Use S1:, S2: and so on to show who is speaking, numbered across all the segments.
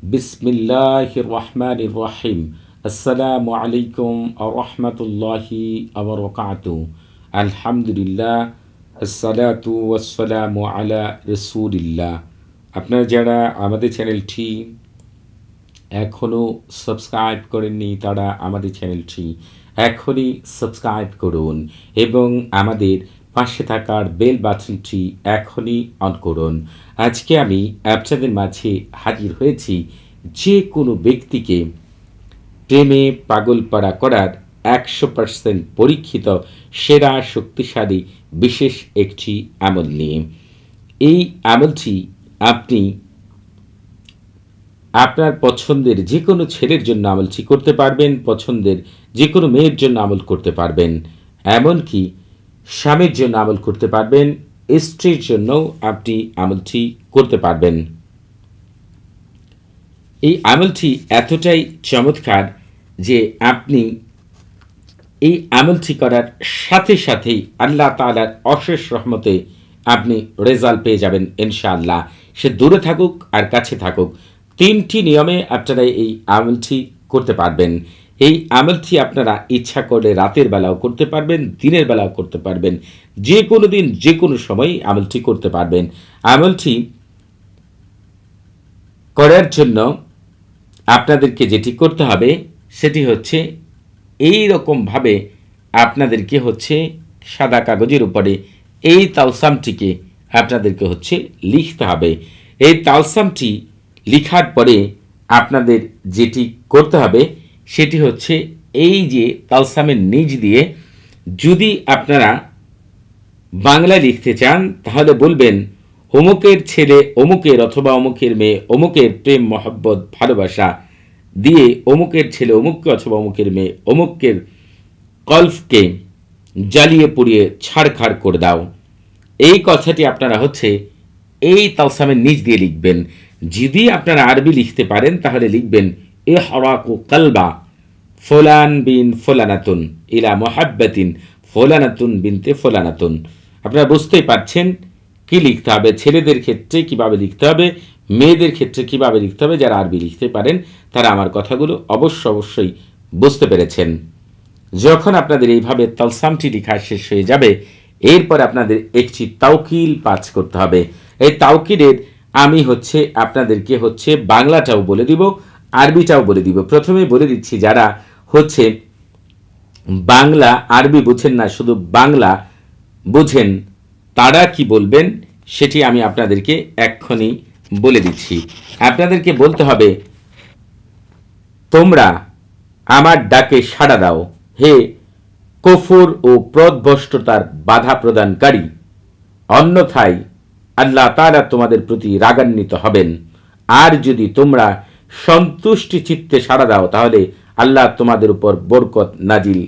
S1: বিসমিল্লাহির রহমানির রহিম। আসসালামু আলাইকুম রহমতুল্লাহি আবরকাতুহু। আলহামদুলিল্লাহ, আসসালাতু ওয়াসসালামু আলা রসুলিল্লাহ। আপনারা যারা আমাদের চ্যানেলটি এখনও সাবস্ক্রাইব করেননি তারা আমাদের চ্যানেলটি এখনই সাবস্ক্রাইব করুন এবং আমাদের পাশে থাকার বেল বাটনটি এখনই অন করুন। আজকে আমি আপনাদের মাঝে হাজির হয়েছি যে কোনো ব্যক্তিকে প্রেমে পাগলপাড়া করার 100% পরীক্ষিত সেরা শক্তিশালী বিশেষ একটি আমল নিয়ে। এই আমলটি আপনি আপনার পছন্দের যে কোনো ছেলের জন্য আমলটি করতে পারবেন, পছন্দের যে কোনো মেয়ের জন্য আমল করতে পারবেন, এমনকি স্বামীর জন্য আমল করতে পারবেন, স্ত্রীর জন্যও আপনি আমলটি করতে পারবেন। এই আমলটি এতটাই চমৎকার যে আপনি এই আমলটি করার সাথে সাথেই আল্লাহ তাআলার অশেষ রহমতে আপনি রেজাল্ট পেয়ে যাবেন ইনশাআল্লাহ। সে দূরে থাকুক আর কাছে থাকুক, 3টি নিয়মে আপনারা এই আমলটি করতে পারবেন। এই আমলটি আপনারা ইচ্ছা করলে রাতের বেলাও করতে পারবেন, দিনের বেলাও করতে পারবেন, যে কোনো দিন যে কোনো সময় আমলটি করতে পারবেন। আমলটি করার জন্য আপনাদেরকে যেটি করতে হবে সেটি হচ্ছে এই রকমভাবে আপনাদেরকে হচ্ছে সাদা কাগজের উপরে এই তালসামটিকে আপনাদেরকে হচ্ছে লিখতে হবে। এই তালসামটি লিখার পরে আপনাদের যেটি করতে হবে সেটি হচ্ছে এই যে তালসামের নিচ দিয়ে যদি আপনারা বাংলায় লিখতে চান তাহলে বলবেন অমুকের ছেলে অমুকের অথবা অমুকের মেয়ে অমুকের প্রেম মহব্বত ভালোবাসা দিয়ে অমুকের ছেলে অমুককে অথবা অমুকের মেয়ে অমুকের কলফকে জ্বালিয়ে পুড়িয়ে ছাড়খাড় করে দাও। এই কথাটি আপনারা হচ্ছে এই তালসামের নিচ দিয়ে লিখবেন। যদি আপনারা আরবি লিখতে পারেন তাহলে লিখবেন এ হরাকু কালবা ফোলান বিন ফোলানাতুন ইলা মোহাব্বাতিন ফোলানাতুন বিনতে ফোলানাতুন। আপনারা বুঝতেই পারছেন কি লিখতে হবে, ছেলেদের ক্ষেত্রে কিভাবে লিখতে হবে, মেয়েদের ক্ষেত্রে কিভাবে লিখতে হবে। যারা আরবি লিখতে পারেন তারা আমার কথাগুলো অবশ্যই বুঝতে পেরেছেন। যখন আপনাদের এইভাবে তালসামটি লেখা শেষ হয়ে যাবে এরপর আপনাদের একটি তাওকিল পাঠ করতে হবে। এই তাওকিলের আমি হচ্ছে আপনাদেরকে হচ্ছে বাংলাটাও বলে দিব, আরবিটাও বলে দিব। প্রথমে বলে দিচ্ছি যারা হচ্ছে বাংলা আরবি বুঝেন না, শুধু বাংলা বুঝেন, তারা কি বলবেন সেটি আমি আপনাদেরকে এক্ষুনি বলে দিচ্ছি। আপনাদেরকে বলতে হবে তোমরা আমার ডাকে সাড়া দাও, হে কুফর ও পথভ্রষ্টতার বাধা প্রদানকারী, অন্যথায় আল্লাহ তাআলা তোমাদের প্রতি রাগান্বিত হবেন। আর যদি তোমরা সন্তুষ্টি চিত্তে সাড়া দাও তাহলে আল্লাহ তোমাদের উপর বরকত নাজিল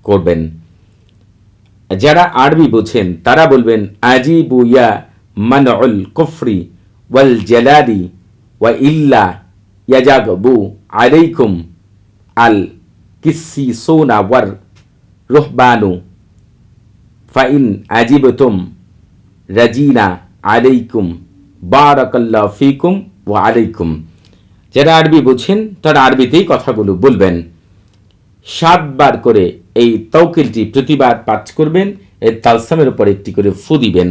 S1: করবেন। যারা আরবি বোঝেন তারা বলবেন আজিবু ইয়া মানউল কুফরি ওয়াল জালালি ওয়া ইল্লা ইয়াজাগবু আলাইকুম আল কিসিসুনা ওয়ার রুহবানু ফাইন আজিবতুম রাজিনা আলাইকুম বারাকাল্লাহু ফিকুম ওয়া আলাইকুম। যারা আরবি বোঝেন তারা আরবিতেই কথাগুলো বলবেন। 7 বার করে এই তাওকিলটি প্রতিবার পাঠ করবেন, এই তালসামের উপর একটি করে ফু দিবেন।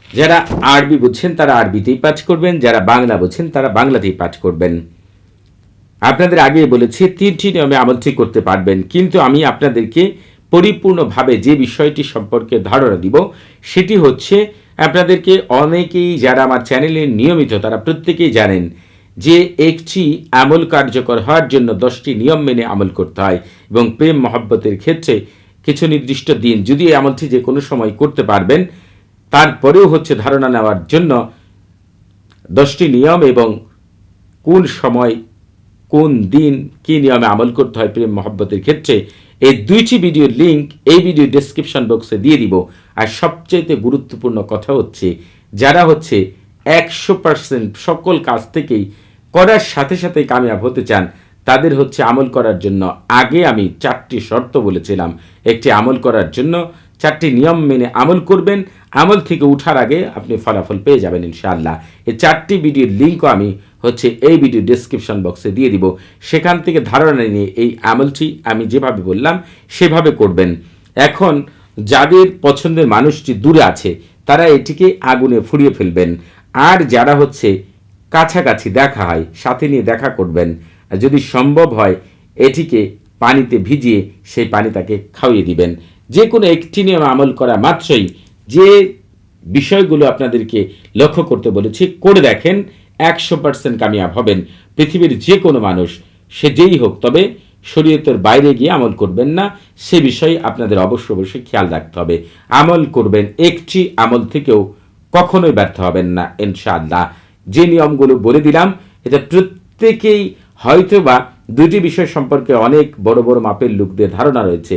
S1: যারা আরবি বুঝছেন তারা আরবিতেই পাঠ করবেন, যারা বাংলা বুঝছেন তারা বাংলাতেই পাঠ করবেন। আপনাদের আগে বলেছি 3টি নিয়মে আমলটি করতে পারবেন, কিন্তু আমি আপনাদেরকে পরিপূর্ণভাবে যে বিষয়টি সম্পর্কে ধারণা দিব সেটি হচ্ছে আপনাদেরকে অনেকেই যারা আমার চ্যানেলে নিয়মিত তারা প্রত্যেকেই জানেন যে একটি আমল কার্যকর হওয়ার জন্য 10টি নিয়ম মেনে আমল করতে হয় এবং প্রেম মহব্বতের ক্ষেত্রে কিছু নির্দিষ্ট দিন, যদি এই আমলটি যে কোনো সময় করতে পারবেন তারপরেও হচ্ছে ধারণা নেওয়ার জন্য 10টি নিয়ম এবং কোন সময় কোন দিন কি নিয়মে আমল করতে হয় প্রেম মহব্বতের ক্ষেত্রে এই 2টি ভিডিওর লিঙ্ক এই ভিডিও ডেসক্রিপশন বক্সে দিয়ে দিব। আর সবচেয়ে গুরুত্বপূর্ণ কথা হচ্ছে যারা হচ্ছে 100% সকল কাজ থেকেই করার সাথে সাথেই কামিয়াব হতে চান তাদের হচ্ছে আমল করার জন্য আগে আমি 4টি শর্ত বলেছিলাম। একটি আমল করার জন্য 4টি নিয়ম মেনে আমল করবেন, আমল থেকে উঠার আগে আপনি ফলাফল পেয়ে যাবেন ইনশাআল্লাহ। এই 4টি ভিডিওর লিঙ্কও আমি এই ভিডিও ডেসক্রিপশন বক্সে দিয়ে দিব। সেখান থেকে ধারণা নিয়ে এই আমলটি আমি যেভাবে বললাম সেভাবে করবেন। এখন যাদের পছন্দের মানুষটি দূরে আছে তারা এটিকে আগুনে ফুরিয়ে ফেলবেন, আর যারা কাছাকাছি দেখা হয় সাথে নিয়ে দেখা করবেন, আর যদি সম্ভব হয় এটিকে পানিতে ভিজিয়ে সেই পানি তাকে খাওয়িয়ে দিবেন। যে কোনো একটি নিয়ম আমল করা মাত্রই যে বিষয়গুলো আপনাদেরকে লক্ষ্য করতে বলেছি করে দেখেন, 100% কামিয়াব হবেন। পৃথিবীর যে কোনো মানুষ সে যেই হোক, তবে শরীয়তের বাইরে গিয়ে আমল করবেন না, সে বিষয়ে আপনাদের অবশ্যই খেয়াল রাখতে হবে। আমল করবেন, একটি আমল থেকেও কখনোই ব্যর্থ হবেন না ইনশাআল্লাহ। যে নিয়মগুলো বলে দিলাম এটা প্রত্যেকেই হয়তোবা 2টি বিষয় সম্পর্কে অনেক বড় বড় মাপের লোকদের ধারণা রয়েছে,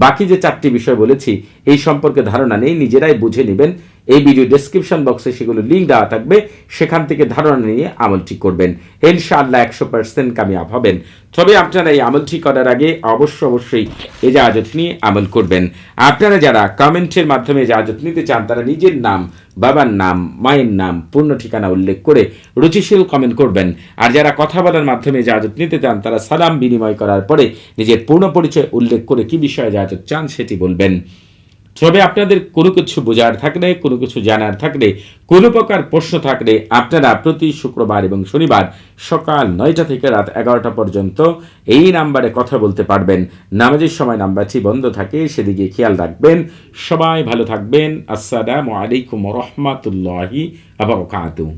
S1: বাকি যে 4টি বিষয় বলেছি এই সম্পর্কে ধারণা নেই, নিজেরাই বুঝে নেবেন। এই ভিডিও ডেসক্রিপশন বক্সে সেগুলো লিঙ্ক দেওয়া থাকবে, সেখান থেকে ধারণা নিয়ে আমলটি করবেন, ইনশাআল্লাহ 100% কামিয়াব হবেন। তবে আপনারা এই আমলটি করার আগে অবশ্যই ইজাজত নিয়ে আমল করবেন। আপনারা যারা কমেন্টের মাধ্যমে ইজাজত নিতে চান তারা নিজের নাম, বাবার নাম, মায়ের নাম, পূর্ণ ঠিকানা উল্লেখ করে রুচিশীল কমেন্ট করবেন। আর যারা কথা বলার মাধ্যমে ইজাজত নিতে চান তারা সালাম বিনিময় করার পরে নিজের পূর্ণ পরিচয় উল্লেখ করে কি বিষয়ে ইজাজত চান সেটি বলবেন। তবে আপনাদের কোনো কিছু বোঝার থাকলে, কোনো কিছু জানার থাকলে, কোনো প্রকার প্রশ্ন থাকলে আপনারা প্রতি শুক্রবার এবং শনিবার সকাল 9টা থেকে রাত 11টা পর্যন্ত এই নাম্বারে কথা বলতে পারবেন। নামাজের সময় নাম্বারটি বন্ধ থাকে, সেদিকে খেয়াল রাখবেন। সবাই ভালো থাকবেন। আসসালামু আলাইকুম ওয়া রাহমাতুল্লাহি ওয়া বারাকাতুহু।